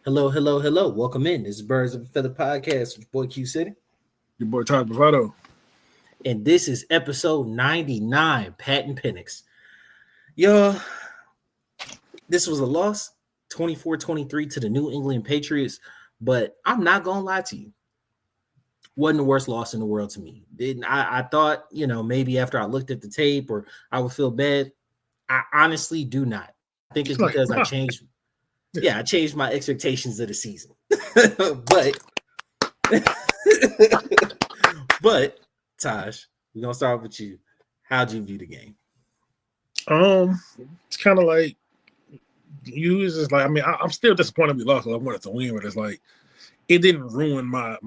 Hello, hello, hello. Welcome in. This is Birds of a Feather Podcast with your boy Q City. Your boy Todd Bravado. And this is episode 99, Pat and Penix. Yo, this was a loss, 24-23 to the New England Patriots. But I'm not going to lie to you. Wasn't the worst loss in the world to me. I thought, maybe after I looked at the tape or I would feel bad. I honestly do not. I think it's because I changed. Yeah, I changed my expectations of the season. but Taj, we're gonna start with you. How'd you view the game? It's kind of like you. It's just like I'm still disappointed we lost. I wanted to win, but it's like it didn't ruin my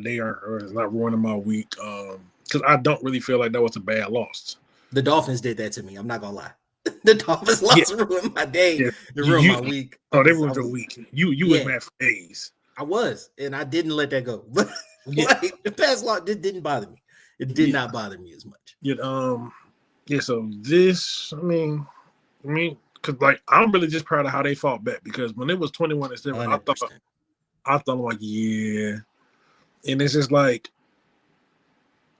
day or it's not ruining my week. Because I don't really feel like that was a bad loss. The Dolphins did that to me. I'm not gonna lie. The Dolphins lost ruined my day. Yeah. It ruined my week. Oh, they ruined your week. You was mad for days. I was, and I didn't let that go. But the past loss didn't bother me. It did not bother me as much. So this, because like I'm really just proud of how they fought back because when it was 21-7, I thought like, yeah, and it's just like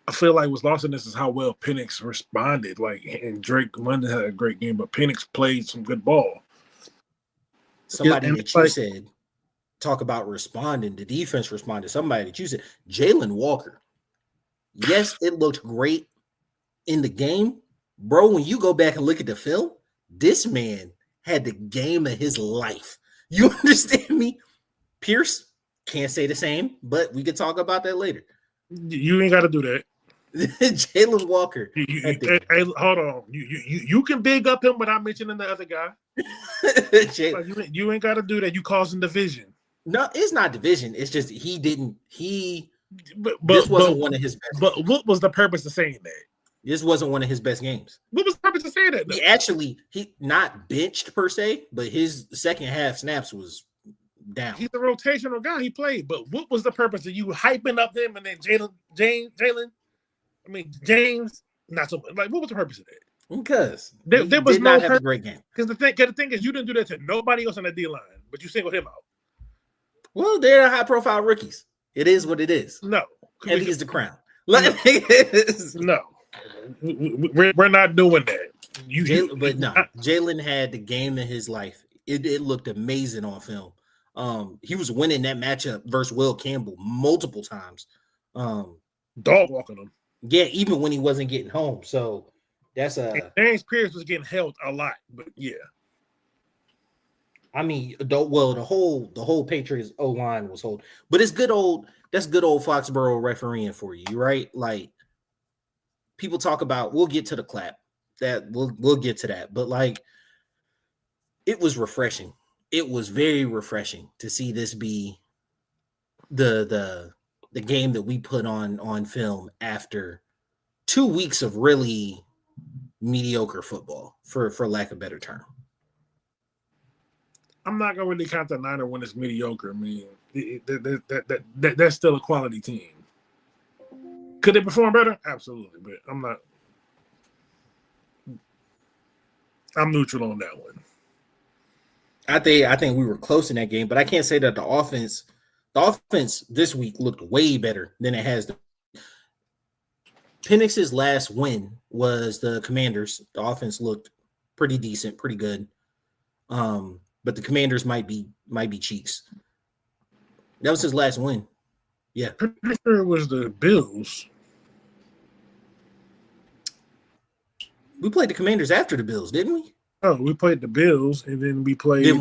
I feel like what's lost in this is how well Penix responded. Like, and Drake London had a great game, but Penix played some good ball. Somebody that you said talk about responding. The defense responded. Somebody that you said Jalen Walker. Yes, it looked great in the game, bro. When you go back and look at the film, this man had the game of his life. You understand me? Pierce can't say the same, but we could talk about that later. You ain't got to do that. Jalen Walker. Hey, hold on. You can big up him without mentioning the other guy. You ain't got to do that. You causing division. No, it's not division. It's just he didn't. This wasn't one of his best. But what was the purpose of saying that? This wasn't one of his best games. What was the purpose of saying that? Though? He not benched per se, but his second half snaps was down. He's a rotational guy. He played, but what was the purpose of you hyping up him and then James? Not so like. What was the purpose of that? Because there was no have a great game. Because the thing is, you didn't do that to nobody else on the D line, but you singled him out. Well, they're high-profile rookies. It is what it is. No, and he's the crown. No, we're not doing that. Jalen had the game of his life. It looked amazing on film. He was winning that matchup versus Will Campbell multiple times. Dog walking him. Yeah, even when he wasn't getting home. So that's James Pierce was getting held a lot, but yeah. I mean, the whole Patriots O-line was holding. But it's good old Foxborough refereeing for you, right? Like people talk about, we'll get to the clap. That we'll get to that. But like it was refreshing. It was very refreshing to see this be the game that we put on film after 2 weeks of really mediocre football, for lack of a better term. I'm not gonna really count the Niner when it's mediocre. I mean, that's still a quality team. Could they perform better? Absolutely, but I'm neutral on that one. I think we were close in that game, but I can't say that the offense this week looked way better than it has. Penix's last win was the Commanders. The offense looked pretty decent, pretty good. But the Commanders might be cheeks. That was his last win. Yeah. Pretty sure it was the Bills. We played the Commanders after the Bills, didn't we? Oh, we played the Bills, and then we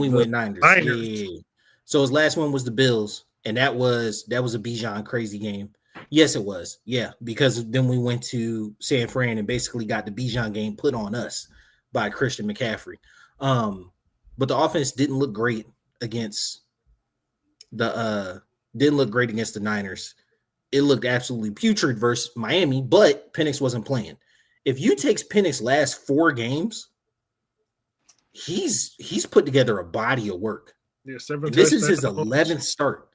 went Niners. Yeah. So his last one was the Bills, and that was a Bijan crazy game. Yes, it was. Yeah, because then we went to San Fran and basically got the Bijan game put on us by Christian McCaffrey. But the offense didn't look great against the Niners. It looked absolutely putrid versus Miami, but Penix wasn't playing. If you take Penix's last 4 games, he's put together a body of work. Yeah, 7 this is his 11th start.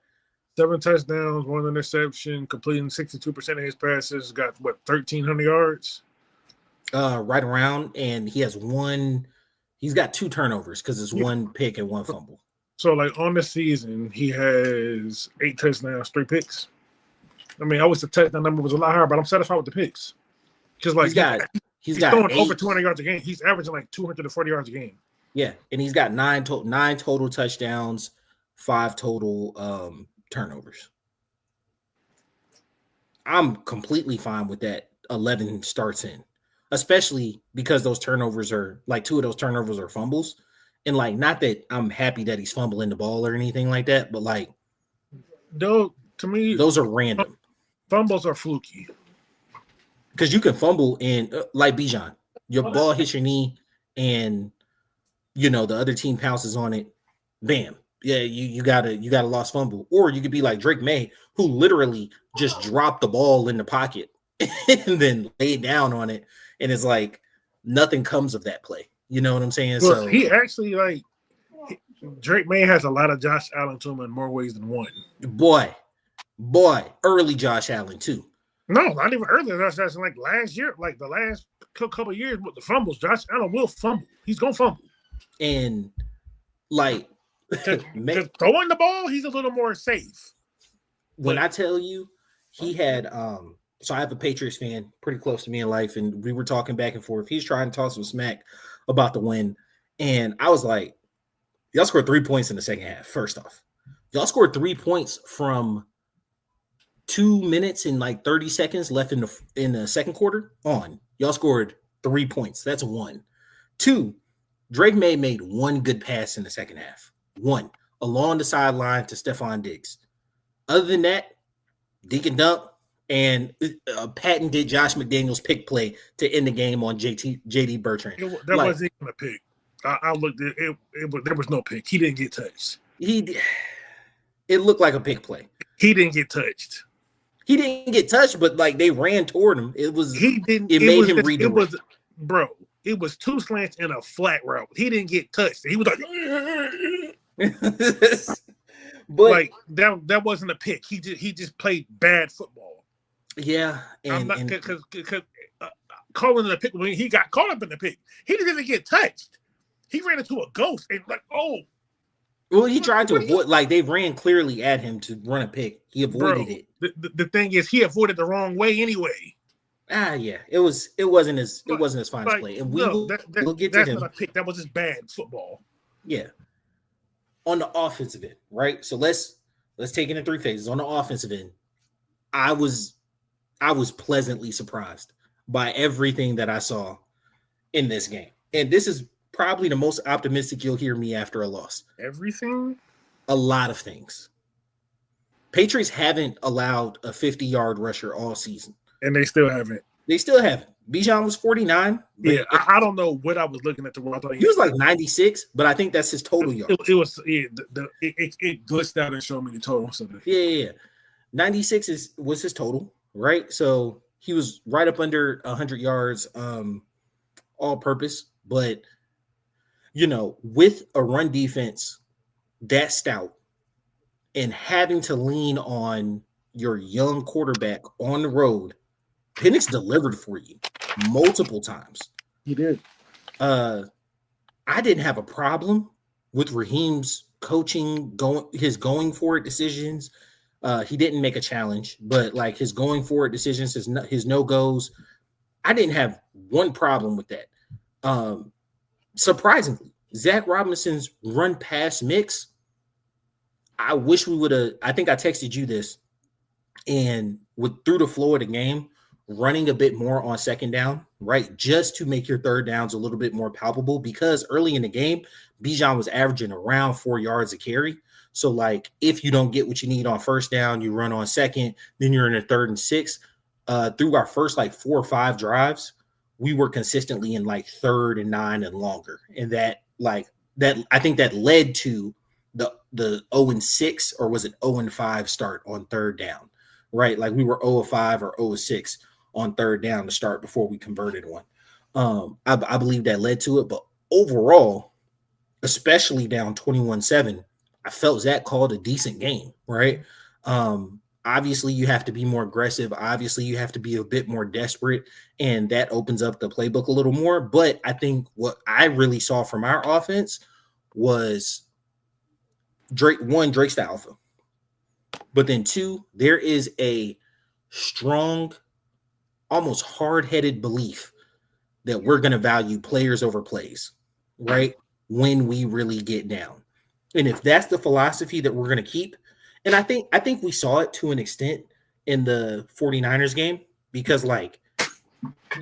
7 touchdowns, 1 interception, completing 62% of his passes, got 1,300 yards? Right around, and he's got 2 turnovers because it's 1 pick and 1 fumble. So, like, on the season, he has 8 touchdowns, 3 picks. I mean, I wish the touchdown number was a lot higher, but I'm satisfied with the picks. Because, like, he's got throwing over 200 yards a game. He's averaging, like, 240 yards a game. Yeah, and he's got nine total touchdowns, 5 total turnovers. I'm completely fine with that 11 starts in, especially because those turnovers are, like, 2 of those turnovers are fumbles. And, like, not that I'm happy that he's fumbling the ball or anything like that, but, like, though, to me, those are random. Fumbles are fluky. Because you can fumble in, like Bijan, your ball hits your knee and, you know, the other team pounces on it. Bam. Yeah, you got a lost fumble. Or you could be like Drake May, who literally just dropped the ball in the pocket and then laid down on it. And it's like nothing comes of that play. You know what I'm saying? Well, so he actually, like, Drake May has a lot of Josh Allen to him in more ways than one. Boy, early Josh Allen too. No, not even earlier. That's like last year, like the last couple of years with the fumbles. Josh Allen will fumble. He's gonna fumble. And like throwing the ball, he's a little more safe. When I tell you, he had so I have a Patriots fan pretty close to me in life, and we were talking back and forth. He's trying to talk some smack about the win, and I was like, y'all scored 3 points in the second half. First off, y'all scored 3 points from 2 minutes and like 30 seconds left in the second quarter on. Y'all scored 3 points. That's 1. 2, Drake May made 1 good pass in the second half. 1 along the sideline to Stephon Diggs. Other than that, dink and dunk and patented Josh McDaniels pick play to end the game on JD Bertrand. That wasn't even a pick. I looked at it. There was no pick. He didn't get touched. It looked like a pick play. He didn't get touched. He didn't get touched, but like they ran toward him. It made him redirect. It was 2 slants and a flat route. He didn't get touched. He was like, but like that wasn't a pick. He just played bad football. Yeah, and because calling it a pick when he got caught up in the pick, he didn't even get touched. He ran into a ghost and like, oh. Well, he tried to avoid, like they ran clearly at him to run a pick. He avoided it. The thing is, he avoided the wrong way anyway. Yeah, it wasn't his finest play, and we'll get to him. That's not a pick. That was just bad football. Yeah. On the offensive end, right? So let's take it in 3 phases. On the offensive end, I was pleasantly surprised by everything that I saw in this game, and this is probably the most optimistic you'll hear me after a loss. Everything? A lot of things. Patriots haven't allowed a 50-yard rusher all season. And they still haven't. Bijan was 49. Yeah, I don't know what I was looking at. He was like 96, but I think that's his total yards. It glitched out and showed me the total. So yeah. 96 was his total, right? So he was right up under 100 yards all purpose. But, you know, with a run defense that stout and having to lean on your young quarterback on the road, Penix delivered for you multiple times. He did. I didn't have a problem with Raheem's coaching, going for it decisions. He didn't make a challenge, but like his going for it decisions, his no-goes, I didn't have one problem with that. Surprisingly, Zach Robinson's run pass mix, I wish we would have. I think I texted you this, and through the flow of the game, running a bit more on second down, right? Just to make your third downs a little bit more palpable, because early in the game, Bijan was averaging around 4 yards a carry. So like if you don't get what you need on first down, you run on second, then you're in a 3rd and 6. Through our first like 4 or 5 drives, we were consistently in like 3rd and 9 and longer. And that I think that led to the 0-6, or was it 0-5 start on 3rd down, right? Like we were 0-5 or 0-6 on 3rd down to start before we converted one. I believe that led to it, but overall, especially down 21-7, I felt Zach called a decent game, right? Obviously, you have to be more aggressive. Obviously, you have to be a bit more desperate, and that opens up the playbook a little more. But I think what I really saw from our offense was Drake's the alpha. But then two, there is a strong, almost hard-headed belief that we're going to value players over plays, right? When we really get down. And if that's the philosophy that we're going to keep, and I think we saw it to an extent in the 49ers game, because like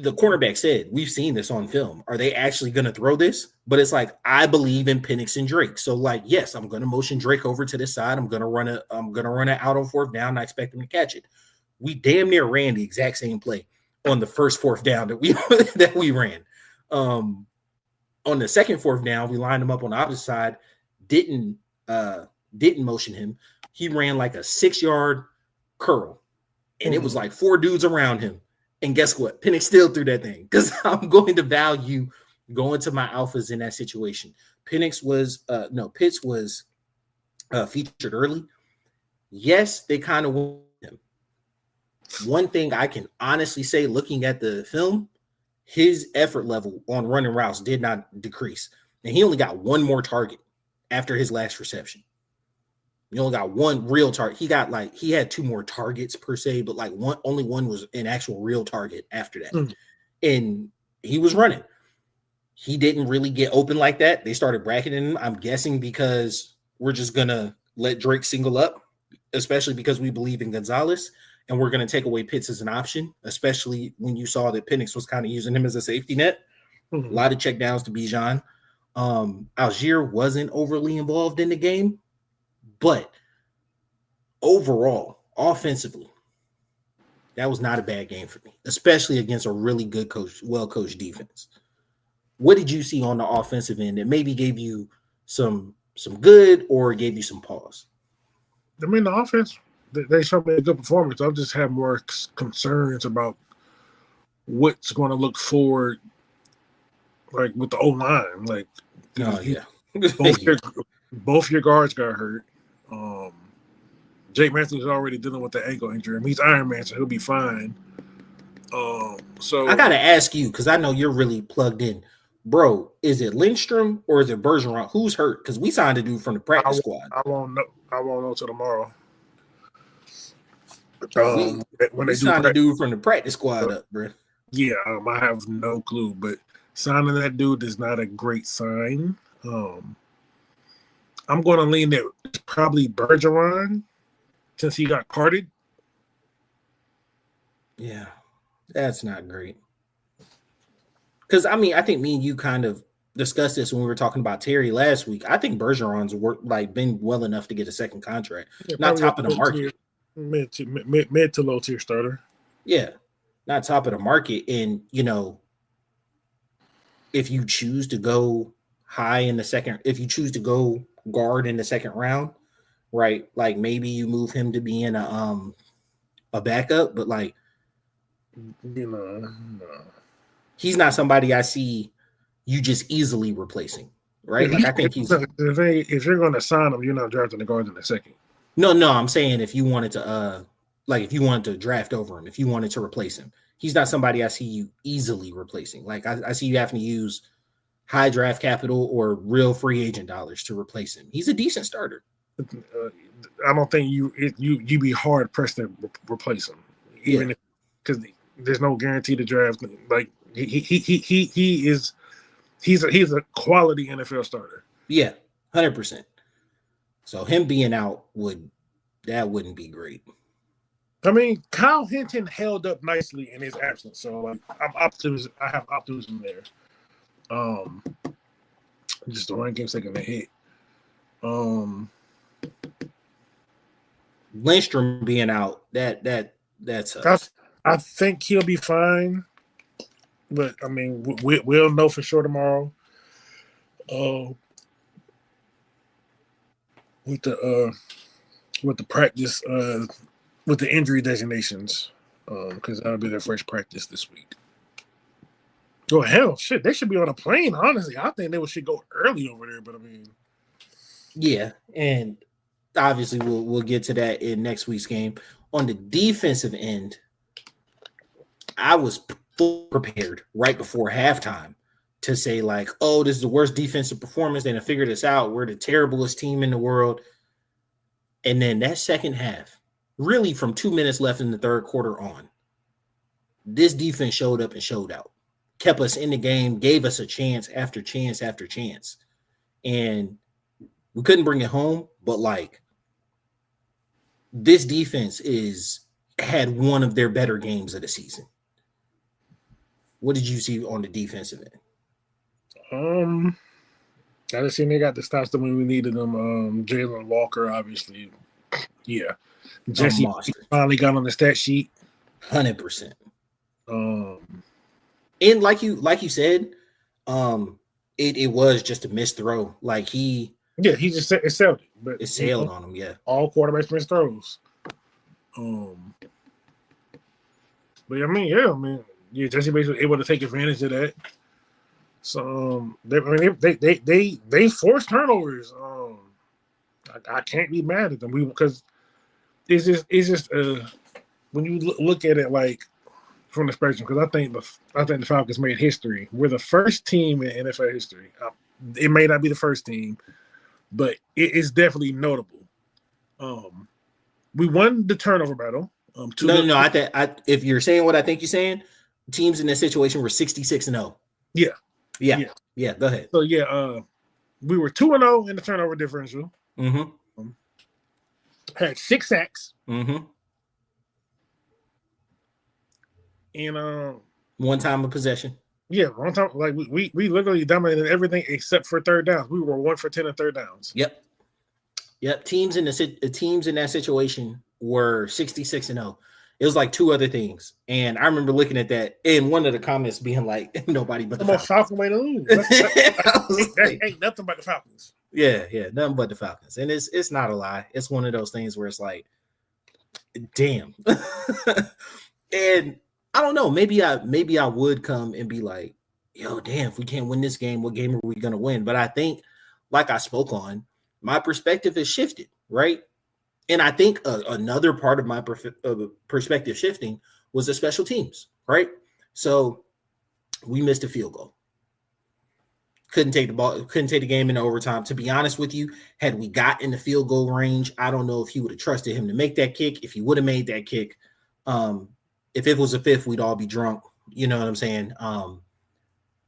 the cornerback said, we've seen this on film. Are they actually going to throw this? But it's like, I believe in Penix and Drake. So like, yes, I'm going to motion Drake over to this side. I'm going to run it out on fourth down. I expect him to catch it. We damn near ran the exact same play on the first fourth down that we ran. On the second fourth down, we lined him up on the opposite side, didn't motion him. He ran like a 6-yard curl, and it was like 4 dudes around him. And guess what? Penix still threw that thing, because I'm going to value going to my alphas in that situation. Pitts was featured early. Yes, they kind of won him. One thing I can honestly say, looking at the film, his effort level on running routes did not decrease. And he only got one more target after his last reception. He only got one real target. He had 2 more targets per se, but like only one was an actual real target after that. And he was running. He didn't really get open like that. They started bracketing him, I'm guessing, because we're just going to let Drake single up, especially because we believe in Gonzalez, and we're going to take away Pitts as an option, especially when you saw that Penix was kind of using him as a safety net. A lot of checkdowns to Bijan. Algier wasn't overly involved in the game, but overall, offensively, that was not a bad game for me, especially against a really good well-coached defense. What did you see on the offensive end that maybe gave you some good or gave you some pause? I mean, the offense, they showed me a good performance. I just have more concerns about what's going to look forward, like with the O-line. Like, both your guards got hurt. Jake Matthews is already dealing with the ankle injury. I mean, he's Iron Man, so he'll be fine. So I gotta ask you, because I know you're really plugged in, bro. Is it Lindstrom or is it Bergeron? Who's hurt? Because we signed a dude from the practice squad. I won't know till tomorrow. When they signed a dude from the practice squad up, bro. Yeah, I have no clue, but signing that dude is not a great sign. I'm going to lean that it's probably Bergeron, since he got carded. Yeah, that's not great. Because, I mean, I think me and you kind of discussed this when we were talking about Terry last week. I think Bergeron's been well enough to get a second contract. Yeah, not top of the market. Mid to low tier starter. Yeah, not top of the market. And, if you choose to go high in the second, if you choose to go guard in the second round, right? Like maybe you move him to be in a backup, but like, no. He's not somebody I see you just easily replacing, right? Like I think if you're going to sign him, you're not drafting the guard in a second. No, I'm saying if you wanted to draft over him, if you wanted to replace him, he's not somebody I see you easily replacing. Like I see you having to use high draft capital or real free agent dollars to replace him. He's a decent starter. I don't think you'd be hard pressed to replace him, even because there's no guarantee to draft. Like he's a quality NFL starter. Yeah, 100%. So him being out wouldn't be great. I mean, Kyle Hinton held up nicely in his absence, so like I have optimism there. Just the one game taking a hit. Lindstrom being out, that's I think he'll be fine, but I mean, we'll know for sure tomorrow. With the practice, with the injury designations, because that'll be their first practice this week. Oh hell, shit! They should be on a plane. Honestly, I think they should go early over there. But I mean, yeah, and obviously we'll get to that in next week's game. On the defensive end, I was fully prepared right before halftime to say like, oh, this is the worst defensive performance. They done figured this out. We're the terriblest team in the world. And then that second half, really from 2 minutes left in the third quarter on, this defense showed up and showed out, kept us in the game, gave us a chance after chance after chance. And we couldn't bring it home, but like this defense had one of their better games of the season. What did you see on the defensive end? I just seen they got the stops when we needed them. Jalen Walker, obviously. Yeah. Jesse finally got on the stat sheet. 100%. And like you said, it was just a missed throw. Like he just it sailed it, but it sailed on him. Yeah, all quarterbacks miss throws. But I mean, Jesse basically able to take advantage of that. So they forced turnovers. I can't be mad at them because it's just when you look at it like from the spectrum, because I think the Falcons made history. We're the first team in NFL history. It may not be the first team, but it is definitely notable. We won the turnover battle. No. If you're saying what I think you're saying, teams in this situation were 66-0. Yeah. Go ahead. So we were 2-0 in the turnover differential. Mm-hmm. Had 6 sacks. Mm-hmm. And one time of possession. Yeah, one time. Like we literally dominated everything except for third downs. We were 1 for 10 on third downs. Yep. Teams in that situation were 66-0. It was like 2 other things, and I remember looking at that and one of the comments being like, "Nobody but the Falcons." Falcon way to lose. That ain't nothing but the Falcons. Yeah, nothing but the Falcons, and it's not a lie. It's one of those things where it's like, damn. And I don't know. Maybe I would come and be like, yo, damn, if we can't win this game, what game are we gonna win? But I think, like I spoke on, my perspective has shifted, right? And I think another part of my perspective shifting was the special teams, right? So we missed a field goal. Couldn't take the game into overtime. To be honest with you, had we got in the field goal range, I don't know if he would have trusted him to make that kick. If he would have made that kick, if it was a fifth, we'd all be drunk. You know what I'm saying?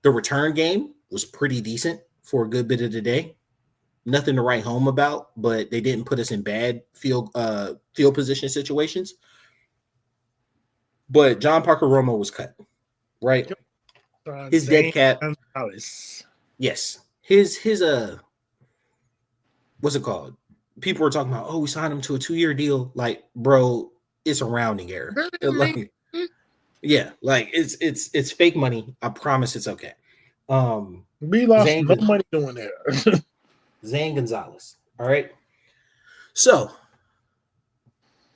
The return game was pretty decent for a good bit of the day. Nothing to write home about, but they didn't put us in bad field position situations. But John Parker Romo was cut, right? His dead cap. Yes. His what's it called? People were talking about, oh, we signed him to a 2-year deal. Like, bro, it's a rounding error. Like, yeah, like it's fake money. I promise it's okay. We lost no money doing that. Zane Gonzalez. All right. So,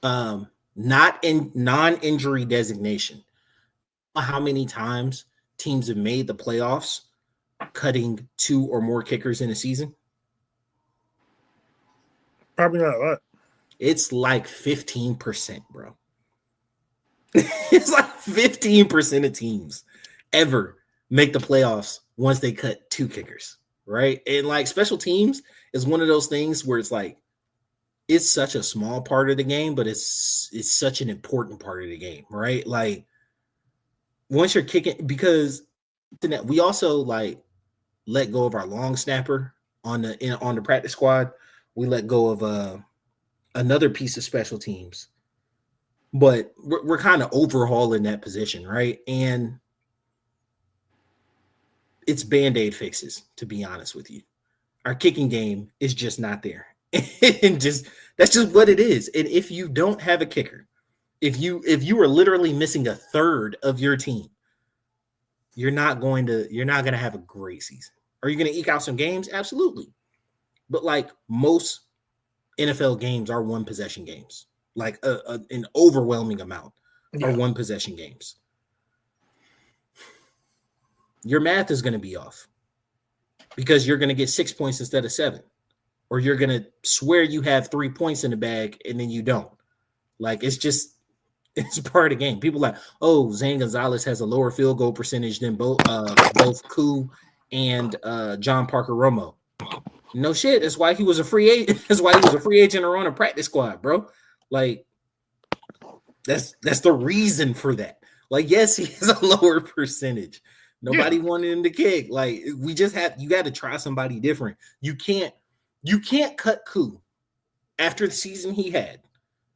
not in non-injury designation. How many times teams have made the playoffs cutting 2 or more kickers in a season? Probably not a lot. It's like 15%, bro. It's like 15% of teams ever make the playoffs once they cut 2 kickers. Right. And like special teams is one of those things where it's like it's such a small part of the game, but it's such an important part of the game. Right. Like once you're kicking, because we also like let go of our long snapper on the practice squad. We let go of another piece of special teams, but we're kind of overhauling that position. Right. And it's Band-Aid fixes, to be honest with you. Our kicking game is just not there. And that's just what it is. And if you don't have a kicker, if you are literally missing a third of your team, you're not going to have a great season. Are you going to eke out some games? Absolutely. But like most NFL games are 1 possession games. Like an overwhelming amount are 1 possession games. Your math is going to be off because you're going to get 6 points instead of 7, or you're going to swear you have 3 points in the bag and then you don't. Like, it's part of the game. People like, oh, Zane Gonzalez has a lower field goal percentage than both Koo and John Parker Romo. No shit. That's why he was a free agent. That's why he was a free agent or on a practice squad, bro. Like, that's the reason for that. Like, yes, he has a lower percentage. Nobody wanted him to kick. Like, you got to try somebody different. You can't cut Koo after the season he had,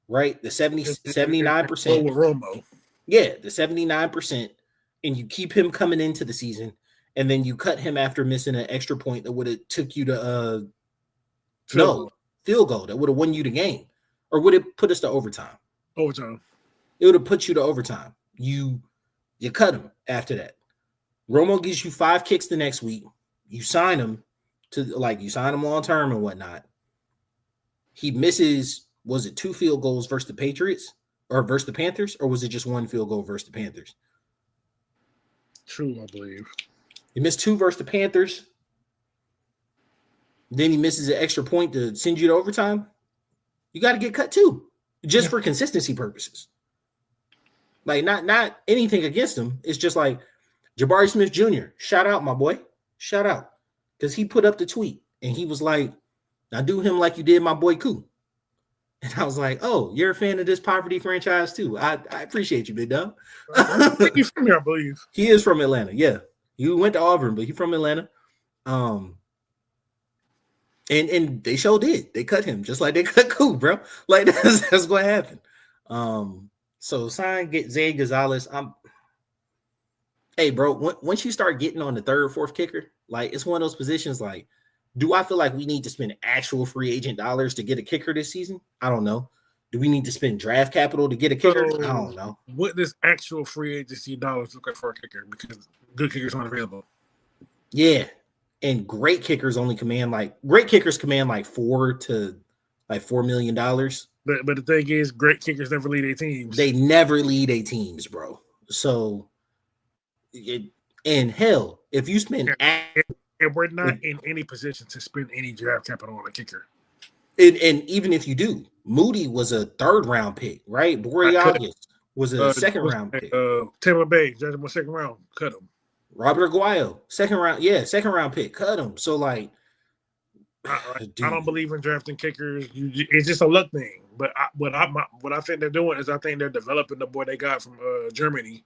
right? The 79%. With Romo. Yeah, the 79%, and you keep him coming into the season, and then you cut him after missing an extra point that would have took you to field goal that would have won you the game, or would it put us to overtime? Overtime. It would have put you to overtime. You cut him after that. Romo gives you 5 kicks the next week. You sign him long term and whatnot. He misses, was it 2 field goals versus the Patriots or versus the Panthers, or was it just 1 field goal versus the Panthers? True, I believe. He missed 2 versus the Panthers. Then he misses an extra point to send you to overtime. You got to get cut too, just for consistency purposes. Like, not anything against him. It's just like Jabari Smith Jr. Shout out, my boy. Shout out. Because he put up the tweet and he was like, I do him like you did my boy Koo. And I was like, oh, you're a fan of this poverty franchise too. I appreciate you, big dog. He's from here, I believe. He is from Atlanta. Yeah. He went to Auburn, but he's from Atlanta. And they sure did. They cut him just like they cut Koo, bro. Like, that's what happened. So get Zay Gonzalez. Hey, bro, once you start getting on the 3rd or 4th kicker, like, it's one of those positions. Like, do I feel like we need to spend actual free agent dollars to get a kicker this season? I don't know. Do we need to spend draft capital to get a kicker? I don't know. What does actual free agency dollars look like for a kicker? Because good kickers aren't available. Yeah, and great kickers command like $4 million. But the thing is, great kickers never lead their teams. They never lead their teams, bro. So, and hell, if you spend, and we're not in any position to spend any draft capital on a kicker. And even if you do, Moody was a 3rd round pick, right? Borey August was a 2nd round pick. Tampa Bay, just 2nd round, cut him. Robert Aguayo, 2nd round pick, cut him. So, like, I don't believe in drafting kickers. It's just a luck thing. But what I think they're doing is I think they're developing the boy they got from Germany.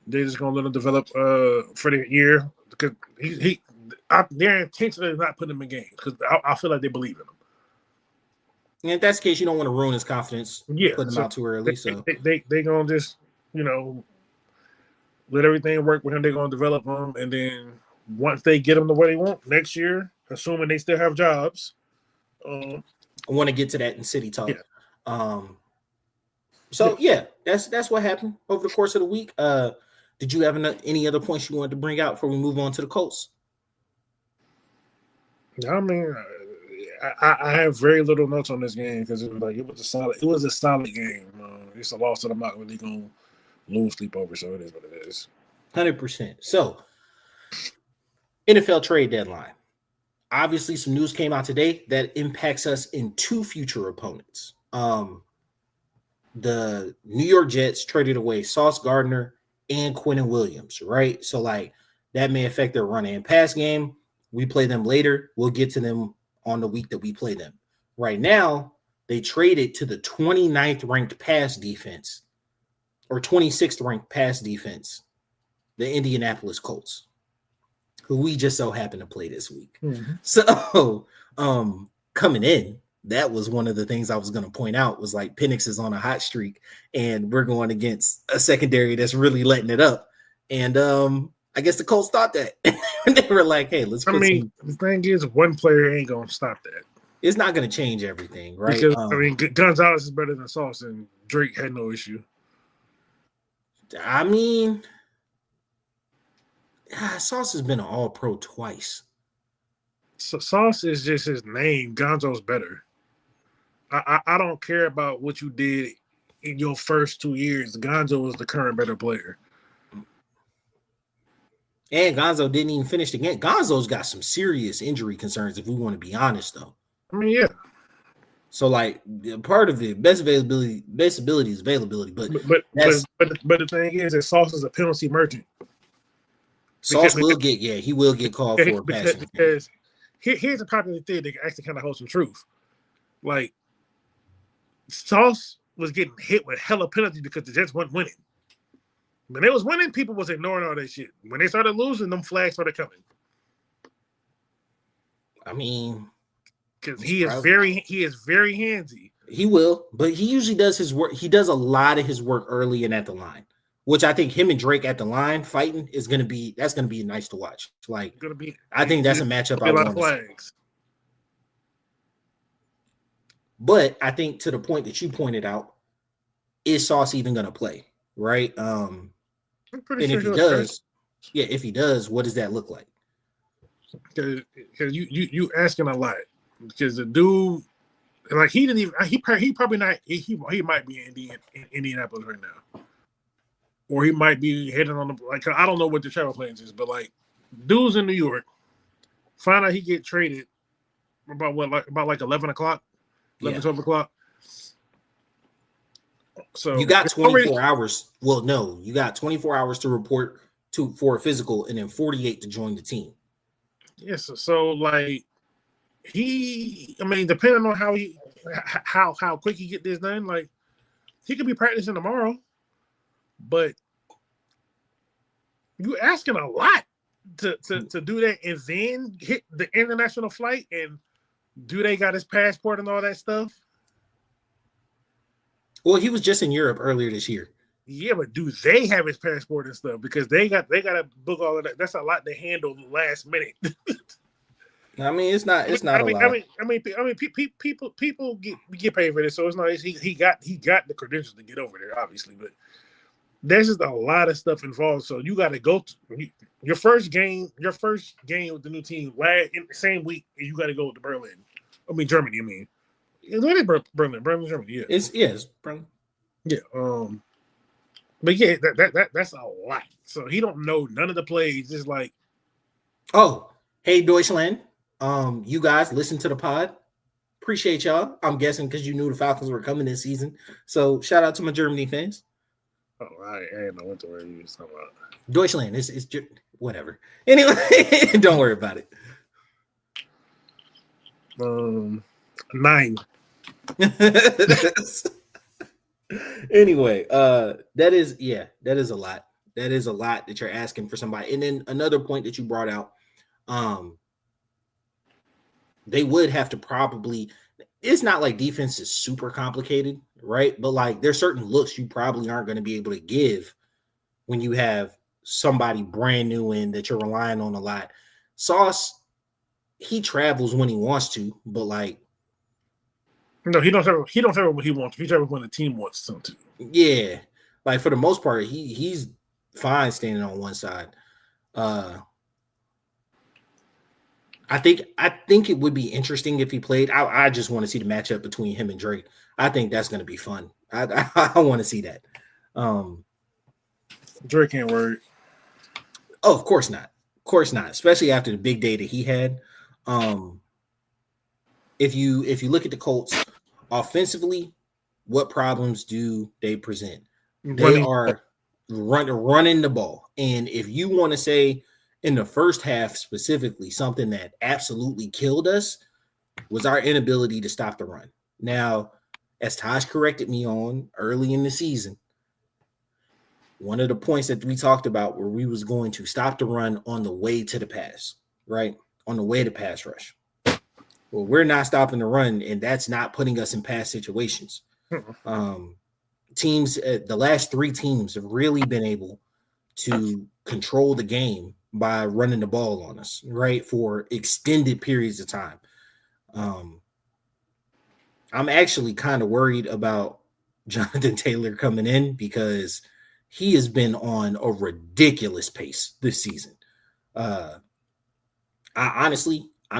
They're just gonna let him develop for the year because their intention is not putting him in games because I feel like they believe in him. And if that's the case, you don't want to ruin his confidence. Yeah, put him out too early. They gonna just let everything work with him. They're gonna develop him, and then once they get him the way they want next year, assuming they still have jobs. I want to get to that in City Talk. Yeah. That's what happened over the course of the week. Did you have any other points you wanted to bring out before we move on to the Colts? I mean, I have very little notes on this game because it was a solid game. It's a loss that I'm not really gonna lose sleep over, so it is what it is. 100%. So, NFL trade deadline. Obviously, some news came out today that impacts us in 2 future opponents. The New York Jets traded away Sauce Gardner and Quentin Williams, right? So, like, that may affect their run and pass game. We play them later. We'll get to them on the week that we play them. Right now, they traded to the 29th ranked pass defense or 26th ranked pass defense, the Indianapolis Colts, who we just so happen to play this week. Mm-hmm. So, coming in, that was one of the things I was going to point out was like Penix is on a hot streak and we're going against a secondary that's really letting it up. And I guess the Colts thought that. They were like, hey, let's put the thing is, one player ain't going to stop that. It's not going to change everything, right? Because, Gonzalez is better than Sauce and Drake had no issue. I mean, Sauce has been an all-pro twice. So Sauce is just his name. Gonzo's better. I don't care about what you did in your first 2 years. Gonzo is the current better player. And Gonzo didn't even finish the game. Gonzo's got some serious injury concerns, if we want to be honest, though. I mean, yeah. So, like, part of it, best ability is availability. But the thing is that Sauce is a penalty merchant. Sauce will get he will get called for passing. Because here's a popular thing that actually kind of holds some truth. Like Sauce was getting hit with hella penalties because the Jets weren't winning. When they was winning, people was ignoring all that shit. When they started losing, them flags started coming. I mean, because he is very handsy. He will, but he usually does his work. He does a lot of his work early and at the line, which I think him and Drake at the line fighting is gonna be nice to watch. Like, I think that's a matchup I want to see. But I think to the point that you pointed out, is Sauce even gonna play? Right? I'm pretty sure if he does, if he does, what does that look like? Because you asking a lot. Because the dude, like, he didn't even he probably not he might be in Indianapolis right now, or he might be heading on the, like, I don't know what the travel plans is, but like dude's in New York, find out he get traded about 11 o'clock, 12 o'clock. So you got 24 hours. Well, no, you got 24 hours to report for a physical, and then 48 to join the team. Yes, so like depending on how quick he get this done, like he could be practicing tomorrow, but you asking a lot to do that and then hit the international flight, and do they got his passport and all that stuff? Well, he was just in Europe earlier this year. Yeah, but do they have his passport and stuff? Because they got to book all of that. That's a lot to handle last minute. I mean, it's not a lot. People get paid for this, so it's not. He got the credentials to get over there, obviously, but there's just a lot of stuff involved. So you got to go to your first game with the new team in the same week, and you got to go to Berlin. Germany. Berlin, Germany. Yeah, it's Berlin. Yeah. But yeah, that's a lot. So he don't know none of the plays. Just like, oh, hey Deutschland, you guys listen to the pod. Appreciate y'all. I'm guessing because you knew the Falcons were coming this season. So shout out to my Germany fans. Oh, I didn't know what the word you was talking about. Deutschland is whatever. Anyway, don't worry about it. 9. Anyway, that is a lot. That is a lot that you're asking for somebody. And then another point that you brought out, they would have to probably, it's not like defense is super complicated, right? But like there's certain looks you probably aren't going to be able to give when you have somebody brand new in that you're relying on a lot. Sauce, he travels when he wants to, but like, no, he don't travel what he wants. He travels when the team wants him to. Yeah, like for the most part, he's fine standing on one side. I think it would be interesting if he played. I just want to see the matchup between him and Drake. I think that's going to be fun. I want to see that. Drake can't work. Oh, of course not. Of course not. Especially after the big day that he had. If you look at the Colts offensively, what problems do they present? They are running the ball. And if you want to say in the first half specifically, something that absolutely killed us was our inability to stop the run. Now, as Taj corrected me on early in the season, one of the points that we talked about where we was going to stop the run on the way to the pass, right? On the way to pass rush. Well, we're not stopping the run, and that's not putting us in pass situations. Teams, the last 3 teams have really been able to control the game by running the ball on us, right, for extended periods of time. I'm actually kind of worried about Jonathan Taylor coming in because he has been on a ridiculous pace this season. I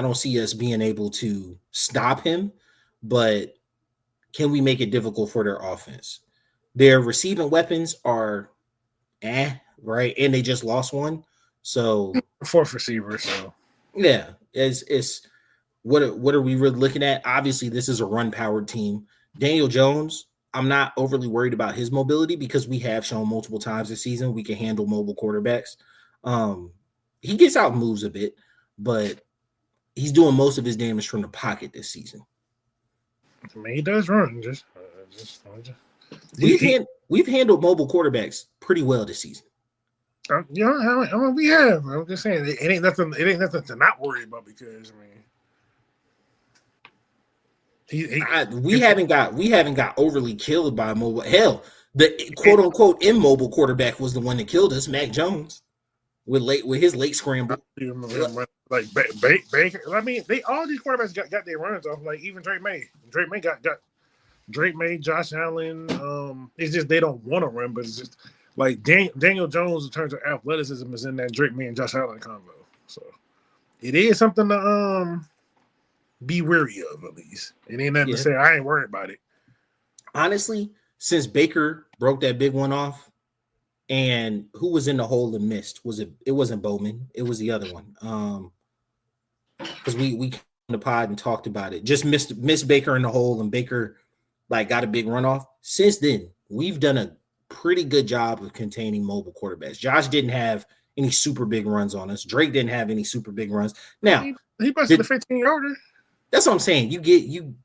don't see us being able to stop him, but can we make it difficult for their offense? Their receiving weapons are right? And they just lost one. So 4th receiver. So yeah, it's what are we really looking at? Obviously, this is a run-powered team. Daniel Jones, I'm not overly worried about his mobility because we have shown multiple times this season we can handle mobile quarterbacks. he gets out moves a bit, but he's doing most of his damage from the pocket this season. I mean, he does run. We've handled mobile quarterbacks pretty well this season. I mean, we have. I'm just saying it ain't nothing. It ain't nothing to not worry about because I mean, we haven't got overly killed by mobile. Hell, the quote unquote immobile quarterback was the one that killed us, Mac Jones, with his late scramble. Like Baker. I mean, all these quarterbacks got their runs off. Like even Drake May. Drake May, Josh Allen. It's just they don't want to run, but it's just like Daniel Jones in terms of athleticism is in that Drake May and Josh Allen combo. So it is something to be wary of at least. It ain't nothing to say I ain't worried about it. Honestly, since Baker broke that big one off, and who was in the hole and missed? It wasn't Bowman, it was the other one. Because we came on the pod and talked about it. Just missed Baker in the hole, and Baker like got a big runoff. Since then, we've done a pretty good job of containing mobile quarterbacks. Josh didn't have any super big runs on us. Drake didn't have any super big runs. Now he busted the 15-yarder. That's what I'm saying. You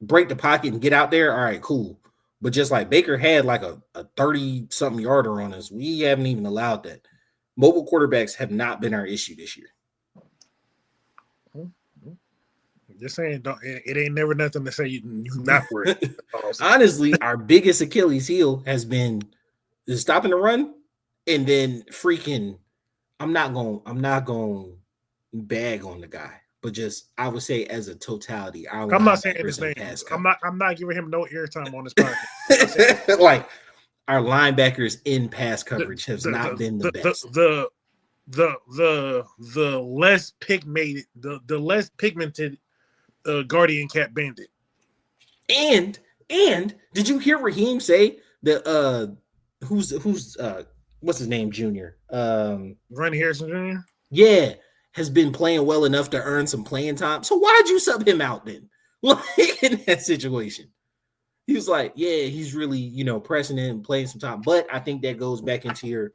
break the pocket and get out there. All right, cool. But just like Baker had like a 30-something yarder on us, we haven't even allowed that. Mobile quarterbacks have not been our issue this year. Just saying, it ain't never nothing to say you not worried. Honestly, our biggest Achilles heel has been stopping the run, and then freaking. I'm not going bag on the guy, but just I would say as a totality. I'm not saying his name. I'm not giving him no airtime on this podcast. Like our linebackers in pass coverage has not been the best. The less pigmented, the less pigmented. Guardian Cat Bandit. And did you hear Raheem say that who's what's his name, Junior? Ronnie Harrison Jr. Yeah, has been playing well enough to earn some playing time. So why'd you sub him out then? Like in that situation. He was like, yeah, he's really, pressing in and playing some time. But I think that goes back into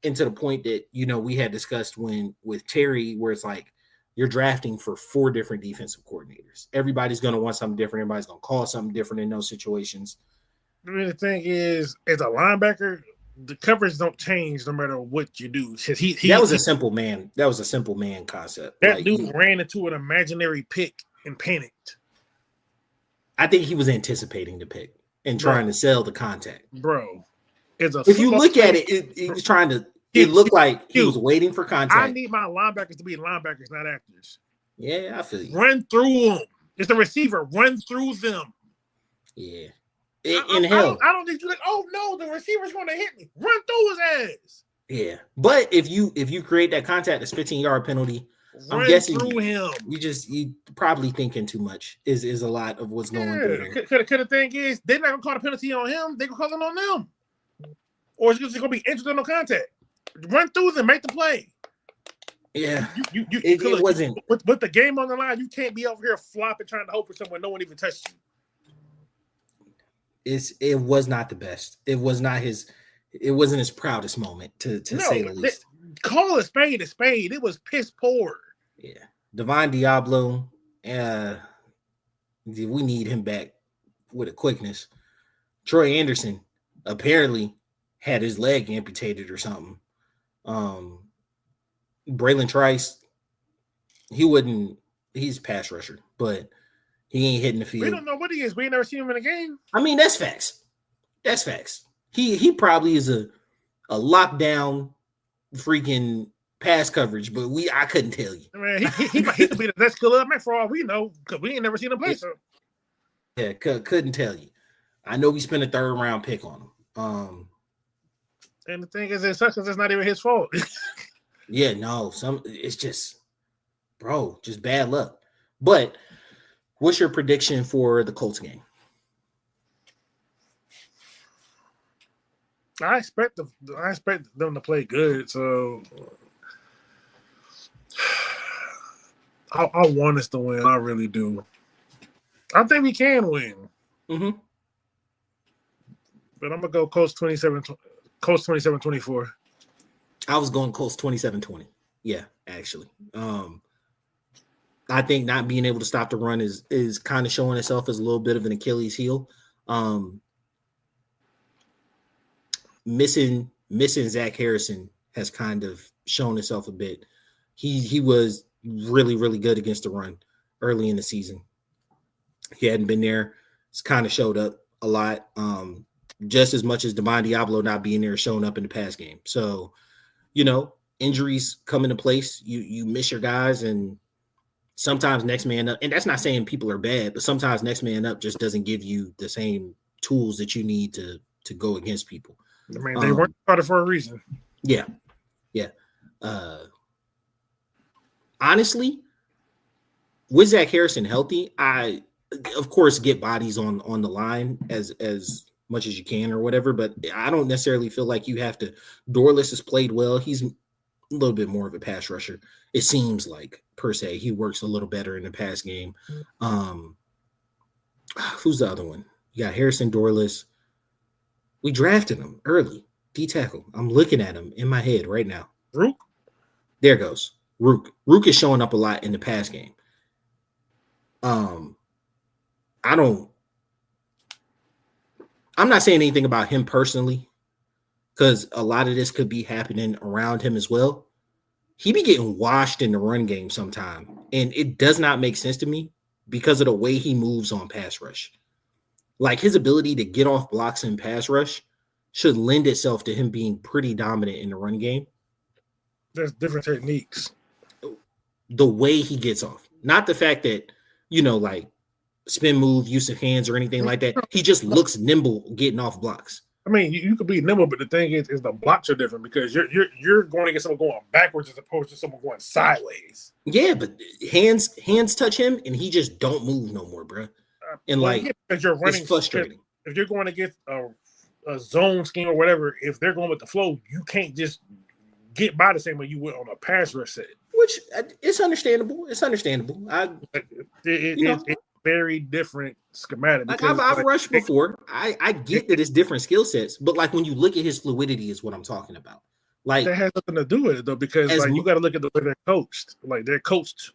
the point that, we had discussed with Terry, where it's like, you're drafting for 4 different defensive coordinators. Everybody's going to want something different. Everybody's going to call something different in those situations. I mean, the thing is, as a linebacker, the coverage don't change no matter what you do. That was a simple man. That was a simple man concept. That dude ran into an imaginary pick and panicked. I think he was anticipating the pick and trying to sell the contact. Bro, if you look at it, he was trying to. It looked like he was waiting for contact. I need my linebackers to be linebackers, not actors. Yeah, I feel you. Run through them. It's the receiver. Run through them. Yeah. I don't think you like, oh no, the receiver's going to hit me. Run through his ass. Yeah. But if you create that contact, it's 15-yard penalty. I'm guessing through him. You probably thinking too much is a lot of what's going on. Because the thing is, they're not going to call the penalty on him. They're going to call it on them. Or it's just going to be incidental contact. Run through them, make the play. Yeah, it wasn't. With the game on the line, you can't be over here flopping, trying to hope for someone no one even touched you. It was not the best. It wasn't his proudest moment to say the least. Call a spade a spade. It was piss poor. Yeah, Divine Diablo. We need him back with a quickness. Troy Anderson apparently had his leg amputated or something. Braylon Trice, he's pass rusher, but he ain't hitting the field. We don't know what he is. We ain't never seen him in a game. I mean, that's facts. He probably is a lockdown freaking pass coverage, but I couldn't tell you. I mean, he could be the best killer up for all we know, because we ain't never seen him play. So. Yeah, couldn't tell you. I know we spent a 3rd round pick on him. And the thing is, it sucks because it's not even his fault. Yeah, no, it's just, bro, just bad luck. But what's your prediction for the Colts game? I expect them to play good. So I want us to win. I really do. I think we can win. Mm-hmm. But I'm gonna go Colts 27-24. I was going Colts 27-20. Yeah, actually. I think not being able to stop the run is kind of showing itself as a little bit of an Achilles heel. Missing Zach Harrison has kind of shown itself a bit. He was really, really good against the run early in the season. He hadn't been there. It's kind of showed up a lot. Just as much as Devon Diablo not being there, showing up in the pass game. So, injuries come into place. You miss your guys, and sometimes next man up. And that's not saying people are bad, but sometimes next man up just doesn't give you the same tools that you need to go against people. I mean, they weren't started for a reason. Yeah. Honestly, with Zach Harrison healthy, I of course get bodies on the line as much as you can or whatever, but I don't necessarily feel like you have to. Dorless has played well. He's a little bit more of a pass rusher. It seems like, per se, he works a little better in the pass game. Who's the other one? You got Harrison, Dorless. We drafted him early. D tackle. I'm looking at him in my head right now. Rook? There goes. Rook. Rook is showing up a lot in the pass game. I'm not saying anything about him personally, because a lot of this could be happening around him as well. He be getting washed in the run game sometime, and it does not make sense to me because of the way he moves on pass rush. Like, his ability to get off blocks in pass rush should lend itself to him being pretty dominant in the run game. There's different techniques. The way he gets off, not the fact that, like spin move, use of hands or anything like that. He just looks nimble getting off blocks. I mean, you could be nimble, but the thing is the blocks are different because you're going to get someone going backwards as opposed to someone going sideways. Yeah, but hands touch him and he just don't move no more, bro. And because you're running, it's frustrating. If you're going to get a zone scheme or whatever, if they're going with the flow, you can't just get by the same way you would on a pass rush set. Which it's understandable. It's understandable. It's very different schematic. Like I've rushed before. I get that it's different skill sets, but like when you look at his fluidity is what I'm talking about. Like, that has nothing to do with it though, because you got to look at the way they're coached. Like, they're coached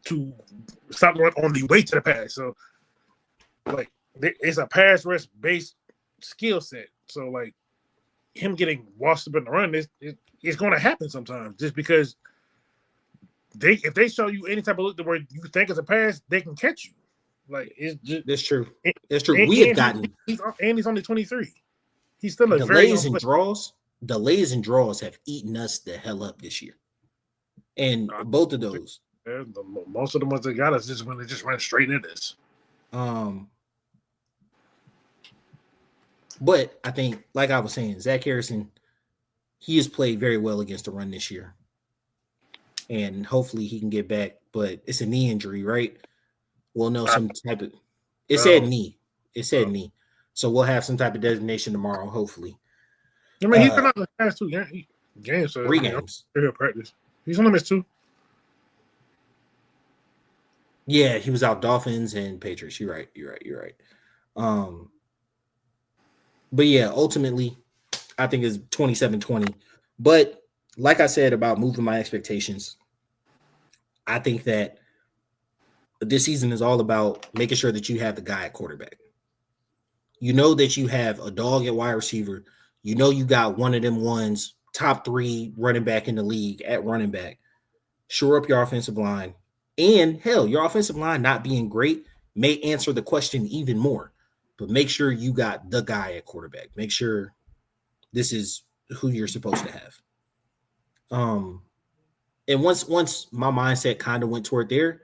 to stop the run on the way to the pass. So like it's a pass rush based skill set. So like him getting washed up in the run, it's going to happen sometimes just because if they show you any type of look where you think it's a pass, they can catch you. Like, it's just, that's true. That's true. We have gotten he's only 23. He's still a delays and draws. Delays and draws have eaten us the hell up this year, and both of those. Most of the ones that got us is when they just ran straight into this. But I think, like I was saying, Zach Harrison, he has played very well against the run this year, and hopefully he can get back. But it's a knee injury, right? We'll know some type of. It said knee. It said knee. So we'll have some type of designation tomorrow, hopefully. I mean, he's been out the past 2 games. So 3 games. He'll practice. He's only missed 2. Yeah, he was out Dolphins and Patriots. You're right. But yeah, ultimately, I think it's 27-20. But like I said about moving my expectations, I think that this season is all about making sure that you have the guy at quarterback. You know that you have a dog at wide receiver. You know you got one of them ones, top 3 running back in the league at running back. Shore up your offensive line. And hell, your offensive line not being great may answer the question even more. But make sure you got the guy at quarterback. Make sure this is who you're supposed to have. And once my mindset kind of went toward there,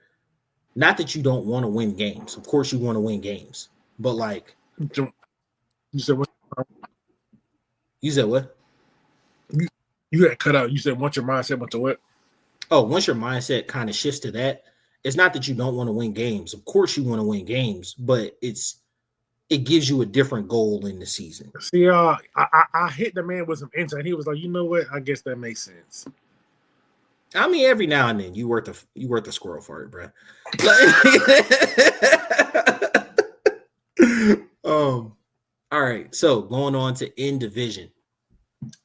not that you don't want to win games. Of course you want to win games. But like, you said what? You said what? You got cut out. You said once your mindset went to what? Oh, once your mindset kind of shifts to that, it's not that you don't want to win games. Of course you want to win games, but it gives you a different goal in the season. See, I hit the man with some insight. He was like, you know what? I guess that makes sense. I mean, every now and then you worth a squirrel fart, bro. All right. So going on to in division,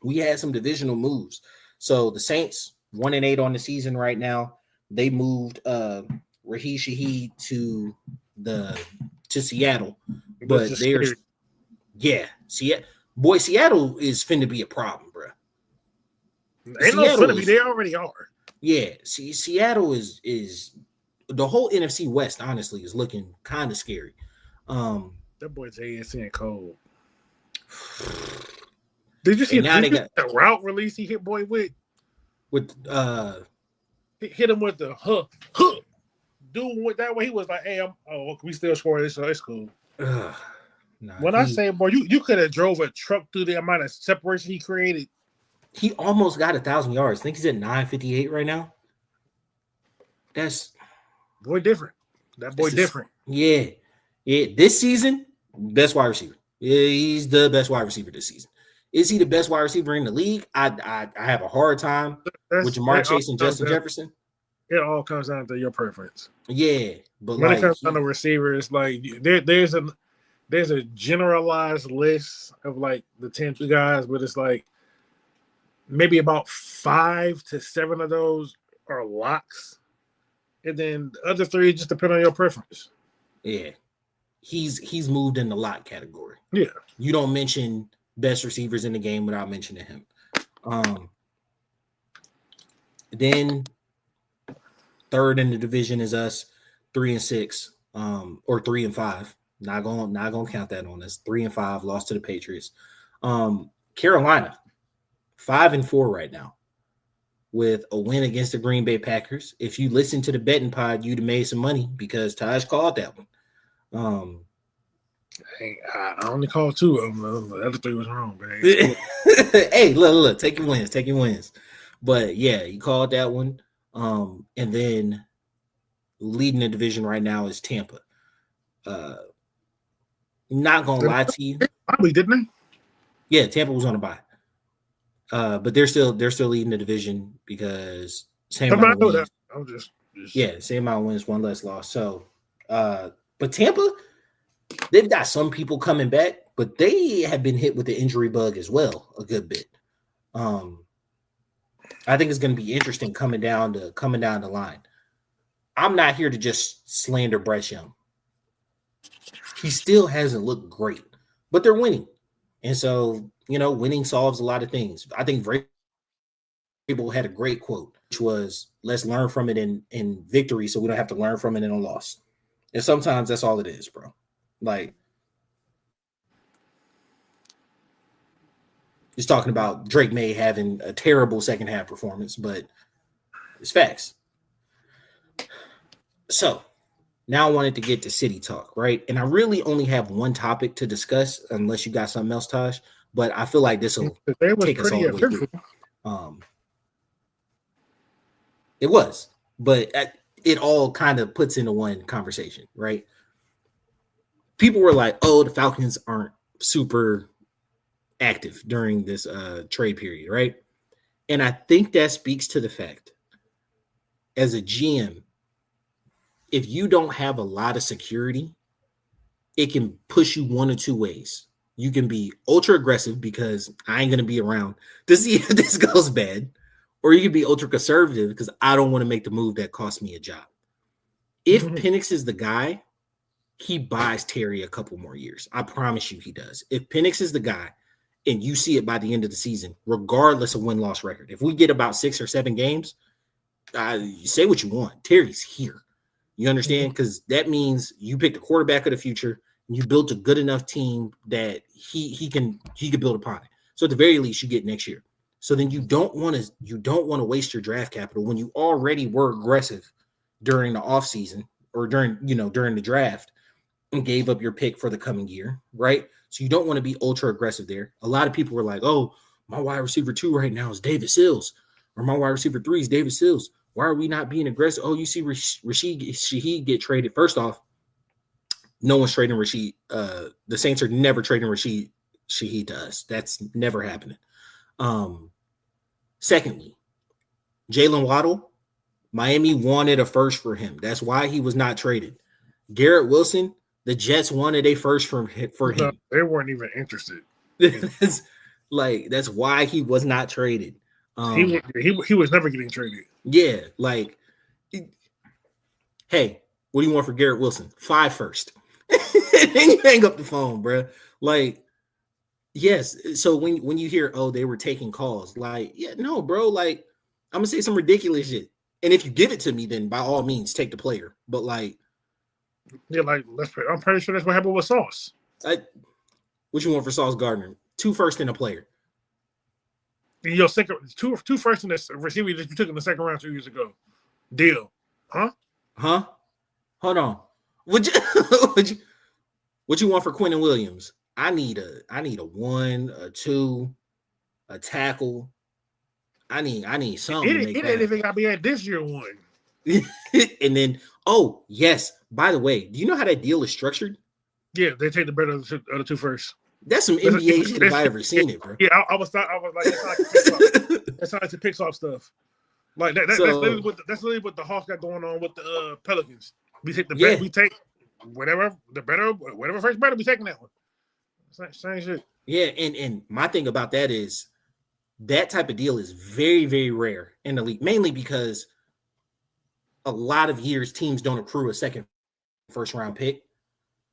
we had some divisional moves. So the Saints 1-8 on the season right now. They moved Raheem Shaheed to Seattle, but they're Seattle is finna be a problem, bro. Ain't no finna be. They already are. Yeah, see, Seattle is the whole NFC West. Honestly, is looking kind of scary. That boy's ASC and cold. Did you see the route release he hit boy with? Hit him with the huh. Dude went that way. He was like, "Hey, we still score this, so it's cool." I say, boy, you could have drove a truck through the amount of separation he created. He almost got 1,000 yards. I think he's at 958 right now. That's boy different. That boy different. Yeah. This season, best wide receiver. Yeah, he's the best wide receiver this season. Is he the best wide receiver in the league? I have a hard time with Jamar Chase and Justin Jefferson. It all comes down to your preference. Yeah, but when it comes down to receivers, like there's a generalized list of like the 10 guys, but it's like maybe about 5 to 7 of those are locks, and then the other 3 just depend on your preference. Yeah, he's moved in the lock category. Yeah, you don't mention best receivers in the game without mentioning him. Then third in the division is us, 3-6, or 3-5. Not gonna count that on us. 3-5, lost to the Patriots. Carolina, 5-4 right now, with a win against the Green Bay Packers. If you listen to the betting pod, you'd have made some money because Taj called that one. I only called 2 of them. The other 3 was wrong. But hey, look, take your wins. But yeah, he called that one. And then leading the division right now is Tampa. Not gonna lie to you, probably didn't they? Yeah, Tampa was on a bye. But they're still leading the division because same amount of wins. I'm just same amount of wins, 1 less loss. So, but Tampa, they've got some people coming back, but they have been hit with the injury bug as well a good bit. I think it's going to be interesting coming down the line. I'm not here to just slander Bryce Young. He still hasn't looked great, but they're winning. And so, winning solves a lot of things. I think Vrabel had a great quote, which was, let's learn from it in victory so we don't have to learn from it in a loss. And sometimes that's all it is, bro. Like, he's talking about Drake May having a terrible second half performance, but it's facts. So now I wanted to get to City Talk, right? And I really only have one topic to discuss, unless you got something else, Taj. But I feel like this will take us all the way through. It was, but it all kind of puts into one conversation, right? People were like, "Oh, the Falcons aren't super active during this trade period," right? And I think that speaks to the fact, as a GM, if you don't have a lot of security, it can push you one or two ways. You can be ultra aggressive because I ain't going to be around to see if this goes bad, or you can be ultra conservative because I don't want to make the move that costs me a job. If Penix is the guy, he buys Terry a couple more years. I promise you he does. If Penix is the guy, and you see it by the end of the season, regardless of win-loss record, if we get about 6 or 7 games, say what you want. Terry's here. You understand? Because that means you picked the quarterback of the future, and you built a good enough team that he can build upon it. So at the very least, you get next year. So then you don't want to waste your draft capital when you already were aggressive during the offseason or during the draft and gave up your pick for the coming year, right? So you don't want to be ultra aggressive there. A lot of people were like, "Oh, my wide receiver 2 right now is David Sills, or my wide receiver 3 is David Sills. Why are we not being aggressive?" Oh, you see Rashid Shaheed get traded. First off, no one's trading Rashid. The Saints are never trading Rashid Shaheed to us. That's never happening. Secondly, Jalen Waddle, Miami wanted a first for him. That's why he was not traded. Garrett Wilson, the Jets wanted a first for him. No, they weren't even interested. That's why he was not traded. He was never getting traded. Yeah, like, hey, what do you want for Garrett Wilson? 5 first. Then you hang up the phone, bro. Like, yes. So when you hear, oh, they were taking calls, like, yeah, no, bro. Like, I'm gonna say some ridiculous shit. And if you give it to me, then by all means, take the player. But like, yeah, like I'm pretty sure that's what happened with Sauce. What you want for Sauce Gardner? 2 first and a player. Your second two first in this receiver that you took in the second round 2 years ago. Deal, huh? Huh? Hold on. What you want for Quentin Williams? I need a 1, a 2, a tackle. I need something to make it that. Ain't even gotta be at this year 1. And then, oh yes, by the way, do you know how that deal is structured? Yeah, they take the better of the 2 first. That's some NBA shit if I ever seen it, bro. Yeah, I was like, that's how to pick off stuff. Like that's literally what the Hawks got going on with the Pelicans. We take we take whatever first better, we taking that one. Same shit. Yeah, and my thing about that is that type of deal is very, very rare in the league, mainly because a lot of years teams don't accrue a second first round pick,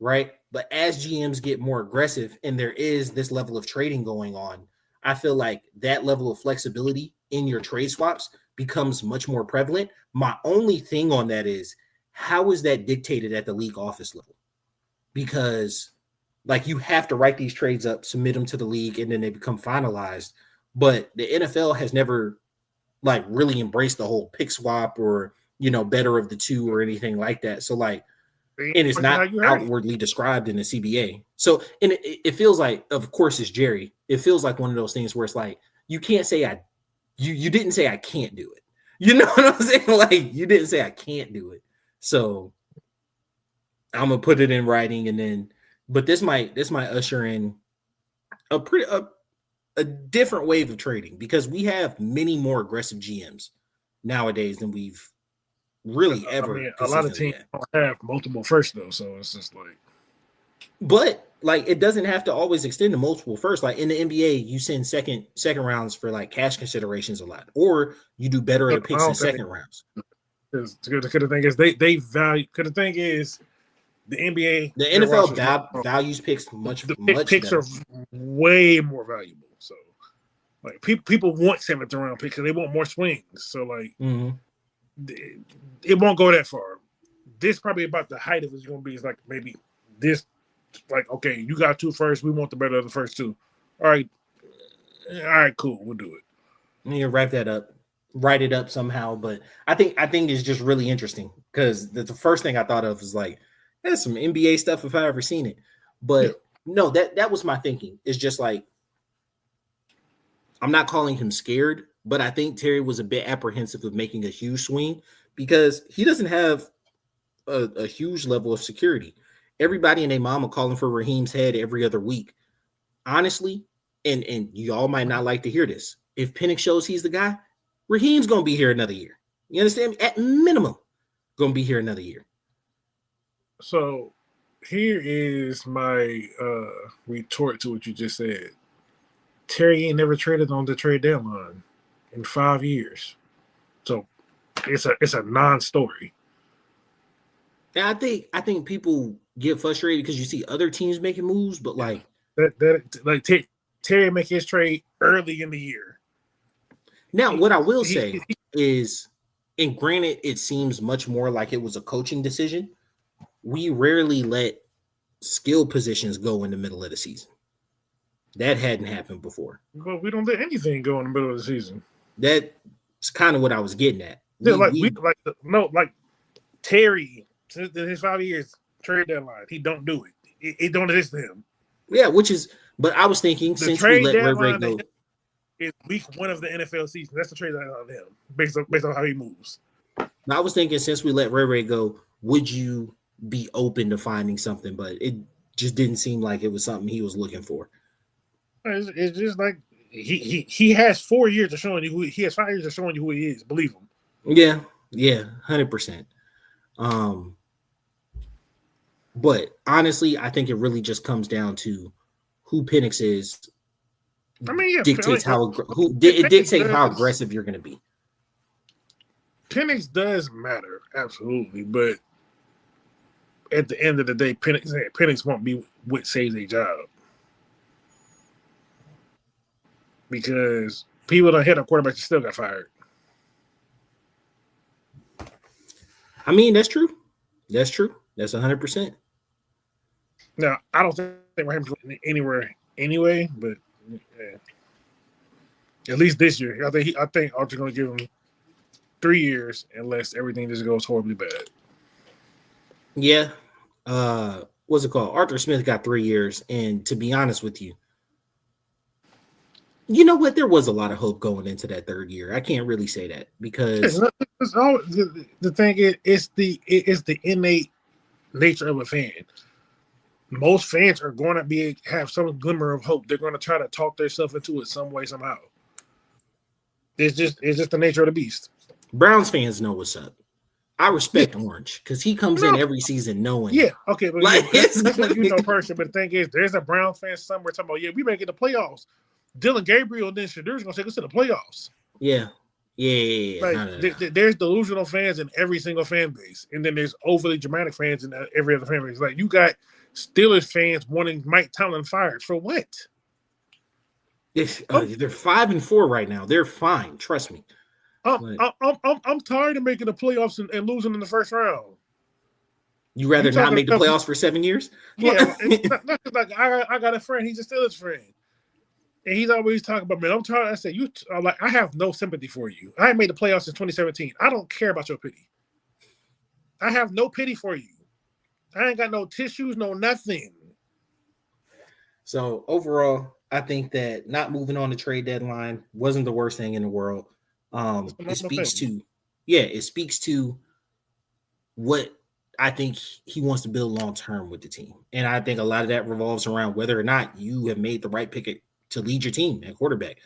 right? But as GMs get more aggressive and there is this level of trading going on, I feel like that level of flexibility in your trade swaps becomes much more prevalent. My only thing on that is, how is that dictated at the league office level? Because like, you have to write these trades up, submit them to the league, and then they become finalized. But the NFL has never like really embraced the whole pick swap or, better of the two or anything like that. So like, and it's not outwardly described in the CBA. So, and it feels like, of course, it's Jerry. It feels like one of those things where it's like, you can't say you didn't say I can't do it. You know what I'm saying? Like, you didn't say I can't do it. So I'm gonna put it in writing, and then, but this might usher in a different wave of trading, because we have many more aggressive GMs nowadays than we've really ever. A lot of teams don't have multiple first though, so it's just like. But like, it doesn't have to always extend to multiple first. Like in the NBA, you send second rounds for like cash considerations a lot, or you do better at the picks in second rounds. Because the thing is, they value. Because the thing is, the NBA, the NFL values picks much. Picks better. are way more valuable. So, like people want 7th round picks, and they want more swings. So like. Mm-hmm. It won't go that far. This probably about the height of it's going to be. Is like maybe this, like, okay, you got 2 first. We want the better of the first 2. All right, cool. We'll do it. You wrap that up, write it up somehow. But I think it's just really interesting, because the first thing I thought of was like, that's some NBA stuff if I ever seen it. But no, that was my thinking. It's just like, I'm not calling him scared, but I think Terry was a bit apprehensive of making a huge swing, because he doesn't have a huge level of security. Everybody and their mama calling for Raheem's head every other week. Honestly, and you all might not like to hear this, if Penix shows he's the guy, Raheem's going to be here another year. You understand me? At minimum, going to be here another year. So here is my retort to what you just said. Terry ain't never traded on the trade deadline in 5 years, so it's a non-story. And I think people get frustrated because you see other teams making moves, but like Terry make his trade early in the year. Now, what I will say is, and granted, it seems much more like it was a coaching decision. We rarely let skill positions go in the middle of the season. That hadn't happened before. Well, we don't let anything go in the middle of the season. That's kind of what I was getting at. Like Terry, since his 5 years trade deadline, he don't do it. It don't exist to him. Yeah, but I was thinking, the since we let Ray go, it's week 1 of the NFL season. That's the trade deadline of him, based on how he moves. I was thinking, since we let Ray go, would you be open to finding something? But it just didn't seem like it was something he was looking for. It's just like he has 4 years of showing you he has 5 years of showing you who he is. Believe him. Yeah, 100%. But honestly, I think it really just comes down to who Penix is I mean, yeah, dictates Penix dictates how aggressive you're going to be. Penix does matter, absolutely, but at the end of the day, Penix won't be what saves a job because people don't hit a quarterback that still got fired. I mean, that's true. That's true. That's 100%. Now, I don't think Raheem's going anywhere anyway, but yeah. At least this year, I think Archer's going to give him 3 years unless everything just goes horribly bad. Yeah. What's it called? Arthur Smith got 3 years, and to be honest with you, you know what? There was a lot of hope going into that 3rd year. I can't really say that because the thing is, it's the innate nature of a fan. Most fans are going to have some glimmer of hope. They're going to try to talk themselves into it some way, somehow. It's just the nature of the beast. Browns fans know what's up. I respect Orange because he comes in every season knowing. Yeah, okay, but that's like you know person. But the thing is, there's a Brown fan somewhere talking about, we may get the playoffs. Dylan Gabriel and then Shadur's going to take us to the playoffs. Yeah. Like, there's delusional fans in every single fan base, and then there's overly dramatic fans in every other fan base. Like, you got Steelers fans wanting Mike Tomlin fired for what? They're 5-4 right now. They're fine. Trust me. I'm tired of making the playoffs and losing in the first round. You rather not make the playoffs for 7 years? Yeah, not like I got a friend. He's a Steelers friend, and he's always talking about, man, I'm tired. I said, I have no sympathy for you. I ain't made the playoffs since 2017. I don't care about your pity. I have no pity for you. I ain't got no tissues, no nothing. So overall, I think that not moving on the trade deadline wasn't the worst thing in the world. It speaks to what I think he wants to build long term with the team. And I think a lot of that revolves around whether or not you have made the right pick to lead your team at quarterback.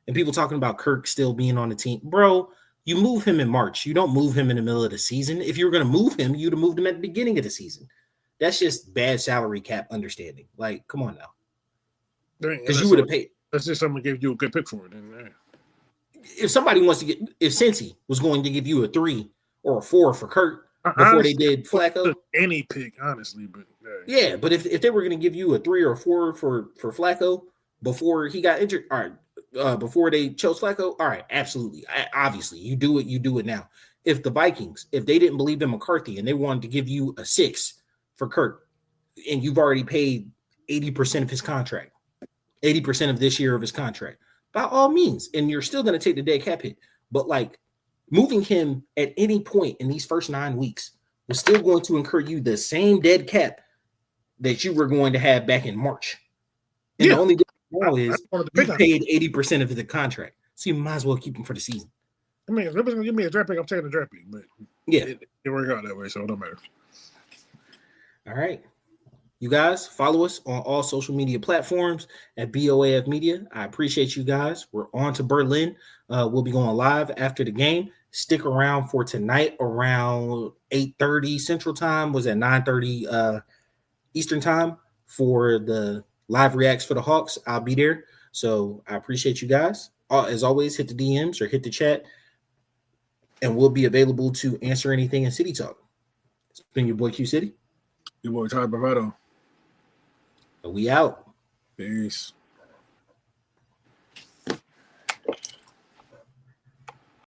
And people talking about Kirk still being on the team. Bro, you move him in March. You don't move him in the middle of the season. If you were going to move him, you'd have moved him at the beginning of the season. That's just bad salary cap understanding. Like, come on now. Because you would have paid. That's just someone gave you a good pick for it. Then, if somebody wants to if Cincy was going to give you a 3 or a 4 for Kurt before they did Flacco, any pick, honestly, but yeah, but if they were going to give you a 3 or a 4 for Flacco before he got injured, all right, before they chose Flacco, all right, absolutely, obviously, you do it now. If the Vikings, if they didn't believe in McCarthy and they wanted to give you a 6 for Kurt, and you've already paid 80% of his contract, 80% of this year of his contract, by all means, and you're still going to take the dead cap hit. But like moving him at any point in these first 9 weeks was still going to incur you the same dead cap that you were going to have back in March. And the only difference now is you paid 80% of the contract, so you might as well keep him for the season. I mean, if nobody's going to give me a draft pick, I'm taking a draft pick. But yeah, it worked out that way, so it don't matter. All right. You guys follow us on all social media platforms at BOAF Media. I appreciate you guys. We're on to Berlin. We'll be going live after the game. Stick around for tonight around 8:30 Central Time. Was at 9:30 Eastern Time for the live reacts for the Hawks. I'll be there. So I appreciate you guys. As always, hit the DMs or hit the chat, and we'll be available to answer anything in City Talk. It's been your boy Q City. Your boy Ty Bravado. We out. Peace.